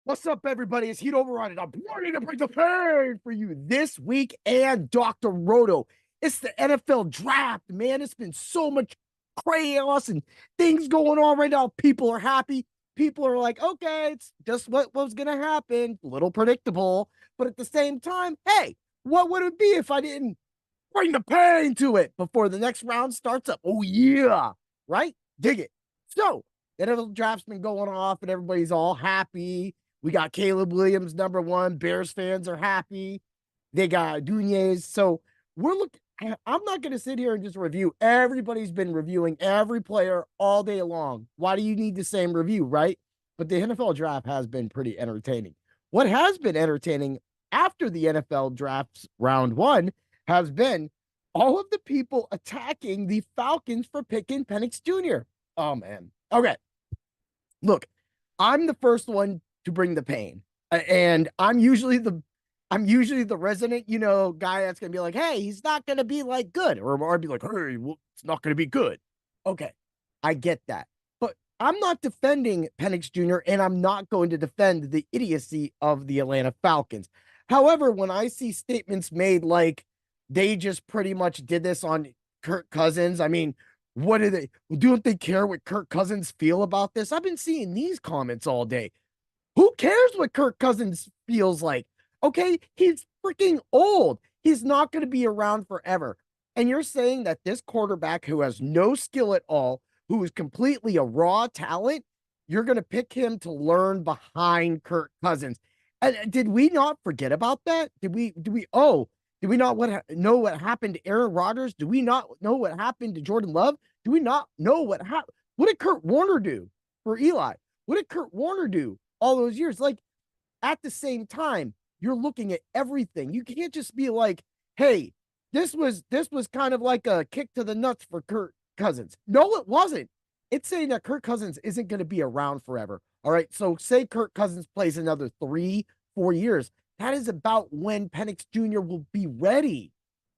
What's up, everybody? It's Heat Override, I'm ready to bring the pain for you this week and Dr. Roto. It's the NFL draft, man. It's been so much chaos and things going on right now. People are happy. People are like, okay, it's just what was going to happen. A little predictable. But at the same time, hey, what would it be if I didn't bring the pain to it before the next round starts up? Oh, yeah. Right? Dig it. So, the NFL draft's been going off and everybody's all happy. We got Caleb Williams, number one. Bears fans are happy. They got Dunez. So we're looking. I'm not going to sit here and just review. Everybody's been reviewing every player all day long. Why do you need the same review, right? But the NFL draft has been pretty entertaining. What has been entertaining after the NFL drafts round one has been all of the people attacking the Falcons for picking Penix Jr. Oh, man. Okay. Look, I'm the first one to bring the pain. And I'm usually the resident, guy that's gonna be like, hey, he's not gonna be like good, or I'd be like, hey, well, it's not gonna be good. Okay, I get that. But I'm not defending Penix Jr., and I'm not going to defend the idiocy of the Atlanta Falcons. However, when I see statements made like they just pretty much did this on Kirk Cousins, I mean, what do they don't they care what Kirk Cousins feel about this? I've been seeing these comments all day. Who cares what Kirk Cousins feels like? Okay, he's freaking old. He's not going to be around forever. And you're saying that this quarterback who has no skill at all, who is completely a raw talent, you're going to pick him to learn behind Kirk Cousins. And did we not forget about that? Did we not know what happened to Aaron Rodgers? Do we not know what happened to Jordan Love? Do we not know what happened? What did Kurt Warner do for Eli? What did Kurt Warner do all those years? Like, at the same time, you're looking at everything. You can't just be like, hey, this was kind of like a kick to the nuts for Kirk Cousins. No, it wasn't. It's saying that Kirk Cousins isn't going to be around forever. All right. So say Kirk Cousins plays another 3, 4 years. That is about when Penix Jr. will be ready.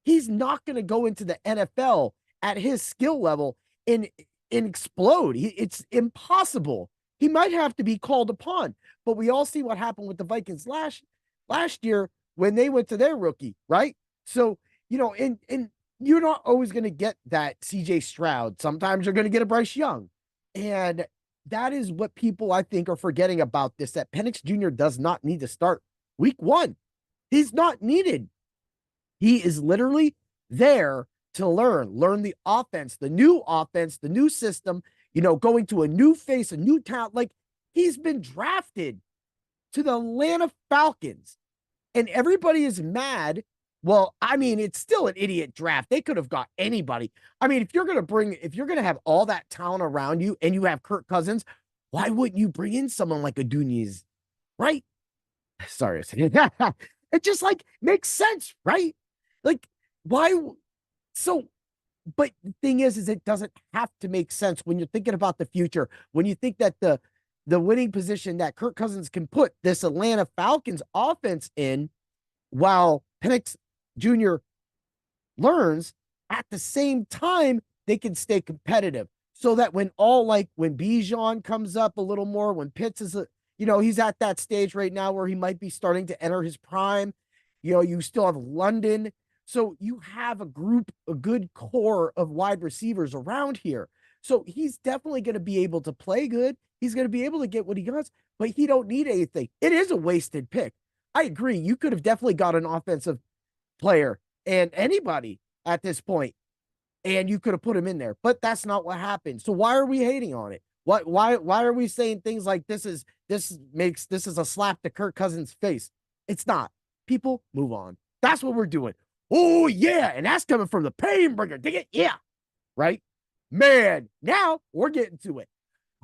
He's not going to go into the NFL at his skill level and explode. It's impossible. He might have to be called upon. But we all see what happened with the Vikings last year when they went to their rookie, right? So, and you're not always going to get that CJ Stroud. Sometimes you're going to get a Bryce Young. And that is what people, I think, are forgetting about this, that Penix Jr. does not need to start week one. He's not needed. He is literally there to learn the offense, the new system, going to a new face, a new talent. Like, he's been drafted to the Atlanta Falcons, and everybody is mad. Well, I mean, it's still an idiot draft. They could have got anybody. I mean, if you're going to have all that talent around you and you have Kirk Cousins, why wouldn't you bring in someone like a Dunez, right? Sorry. It just like makes sense, right? Like, why? So, but the thing is it doesn't have to make sense when you're thinking about the future. When you think that the winning position that Kirk Cousins can put this Atlanta Falcons offense in, while Penix Jr. learns, at the same time they can stay competitive. So that when Bijan comes up a little more, when Pitts is he's at that stage right now where he might be starting to enter his prime. You still have London. So you have a good core of wide receivers around here. So he's definitely going to be able to play good. He's going to be able to get what he wants, but he don't need anything. It is a wasted pick. I agree. You could have definitely got an offensive player and anybody at this point, and you could have put him in there, but that's not what happened. So why are we hating on it? Why are we saying things like this is a slap to Kirk Cousins' face? It's not. People, move on. That's what we're doing. Oh yeah, and that's coming from the pain bringer. Dig it? Yeah, right, man. Now we're getting to it.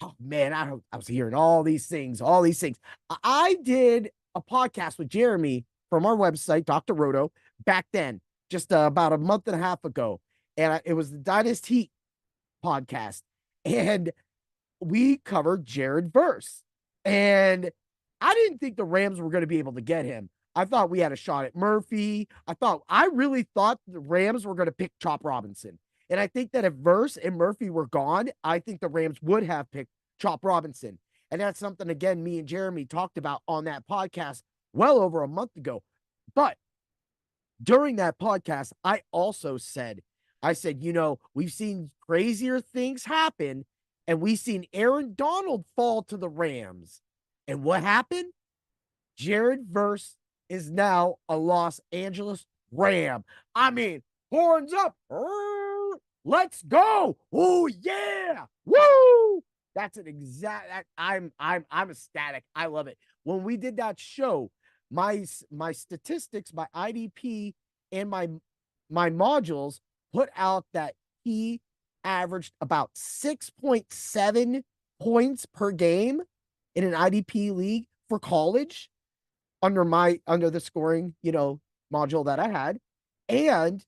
Oh man, I was hearing all these things. I did a podcast with Jeremy from our website, Dr. Roto, back then, just about a month and a half ago, and it was the Dynasty podcast, and we covered Jared Verse. And I didn't think the Rams were going to be able to get him. I thought we had a shot at Murphy. I really thought the Rams were going to pick Chop Robinson. And I think that if Verse and Murphy were gone, I think the Rams would have picked Chop Robinson. And that's something, again, me and Jeremy talked about on that podcast well over a month ago. But during that podcast, I also said, we've seen crazier things happen, and we've seen Aaron Donald fall to the Rams. And what happened? Jared Verse is now a Los Angeles Ram. I mean, horns up. Let's go. Oh, yeah. Woo. That's an exact, I'm ecstatic. I love it. When we did that show, my statistics, my IDP, and my modules put out that he averaged about 6.7 points per game in an IDP league for college under the scoring, module that I had. And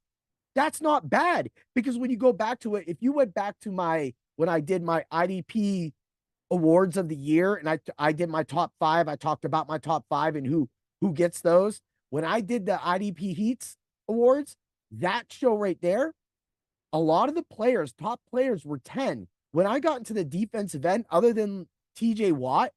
that's not bad, because when you go back to it, if you went back to when I did my IDP awards of the year, and I did my top 5, I talked about my top 5 and who gets those. When I did the IDP Heats awards, that show right there, a lot of the top players were 10. When I got into the defensive end, other than TJ Watt,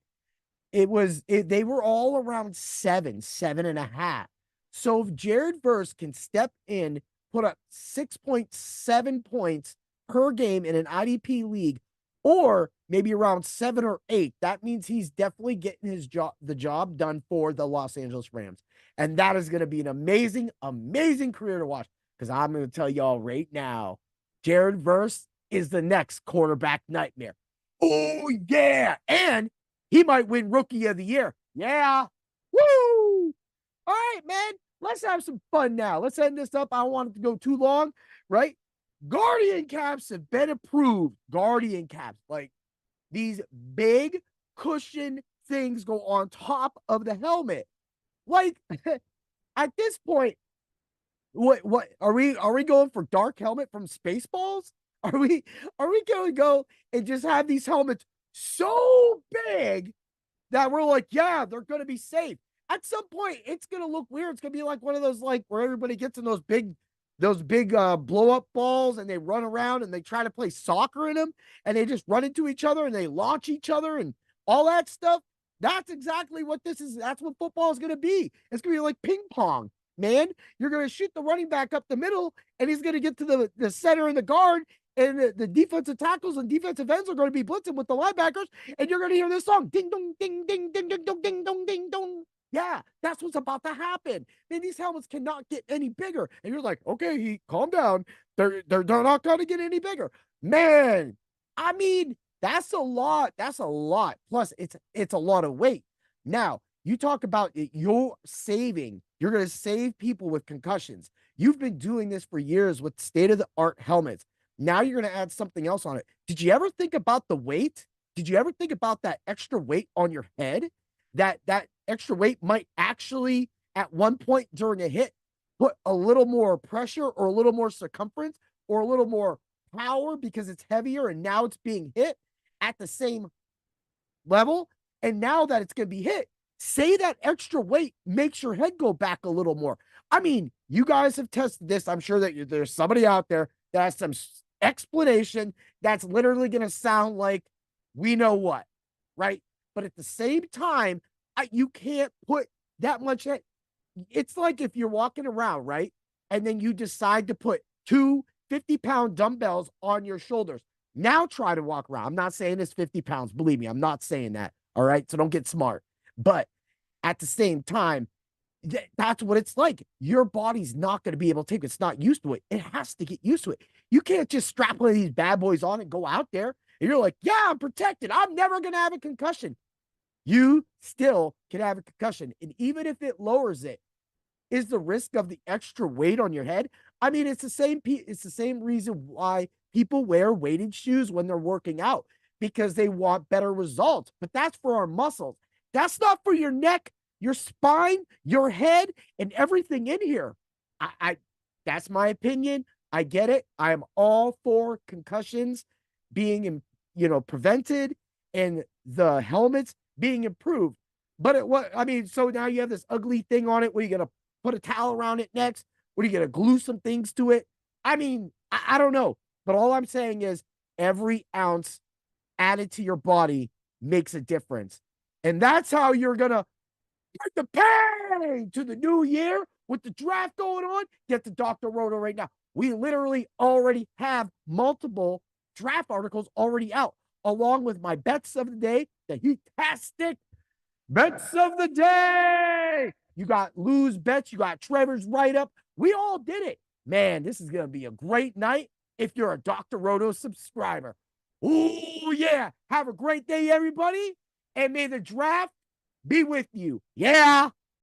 they were all around 7.5. So if Jared Verse can step in, put up 6.7 points per game in an IDP league, or maybe around 7 or 8, that means he's definitely getting the job done for the Los Angeles Rams. And that is going to be an amazing, amazing career to watch, because I'm going to tell y'all right now, Jared Verse is the next quarterback nightmare. Oh, yeah. And he might win Rookie of the Year. Yeah. Woo! All right, man. Let's have some fun now. Let's end this up. I don't want it to go too long, right? Guardian caps have been approved. Guardian caps, like these big cushion things, go on top of the helmet. Like, at this point, what are we going for? Dark helmet from Spaceballs? Are we going to go and just have these helmets so big that we're like, yeah, they're going to be safe? At some point, it's going to look weird. It's going to be like one of those, like, where everybody gets in those big blow up balls, and they run around and they try to play soccer in them, and they just run into each other and they launch each other and all that stuff. That's exactly what this is. That's what football is going to be. It's going to be like ping pong, man. You're going to shoot the running back up the middle, and he's going to get to the center and the guard, and the defensive tackles and defensive ends are going to be blitzing with the linebackers, and you're going to hear this song, ding dong, ding ding ding ding dong, ding dong, ding dong. Yeah, that's what's about to happen. Man, these helmets cannot get any bigger. And you're like, okay, calm down. They're not going to get any bigger. Man, I mean, that's a lot. That's a lot. Plus, it's a lot of weight. Now, you talk about it, you're going to save people with concussions. You've been doing this for years with state-of-the-art helmets. Now you're going to add something else on it. Did you ever think about the weight? Did you ever think about that extra weight on your head? That extra weight might actually, at one point during a hit, put a little more pressure or a little more circumference or a little more power because it's heavier, and now it's being hit at the same level. And now that it's going to be hit, say that extra weight makes your head go back a little more. I mean, you guys have tested this. I'm sure that there's somebody out there that has some explanation that's literally going to sound like we know what, right? But at the same time, you can't put that much. It's like if you're walking around, right? And then you decide to put 2 50-pound dumbbells on your shoulders. Now try to walk around. I'm not saying it's 50 pounds. Believe me, I'm not saying that. All right. So don't get smart. But at the same time, that's what it's like. Your body's not going to be able to take it. It's not used to it. It has to get used to it. You can't just strap one of these bad boys on and go out there and you're like, yeah, I'm protected. I'm never going to have a concussion. You still can have a concussion. And even if it lowers it, is the risk of the extra weight on your head? I mean, it's the same reason why people wear weighted shoes when they're working out, because they want better results. But that's for our muscles. That's not for your neck, your spine, your head, and everything in here. That's my opinion. I get it. I am all for concussions being, prevented and the helmets being improved. But so now you have this ugly thing on it. Where you going to put a towel around it next? What are you going to glue some things to it? I mean, I don't know. But all I'm saying is every ounce added to your body makes a difference. And that's how you're going to bring the pain to the new year with the draft going on. Get to Dr. Roto right now. We literally already have multiple draft articles already out, along with my bets of the day, the Heat-tastic bets of the day. You got Lou's bets. You got Trevor's write-up. We all did it. Man, this is going to be a great night if you're a Dr. Roto subscriber. Ooh, yeah. Have a great day, everybody. And may the draft be with you. Yeah.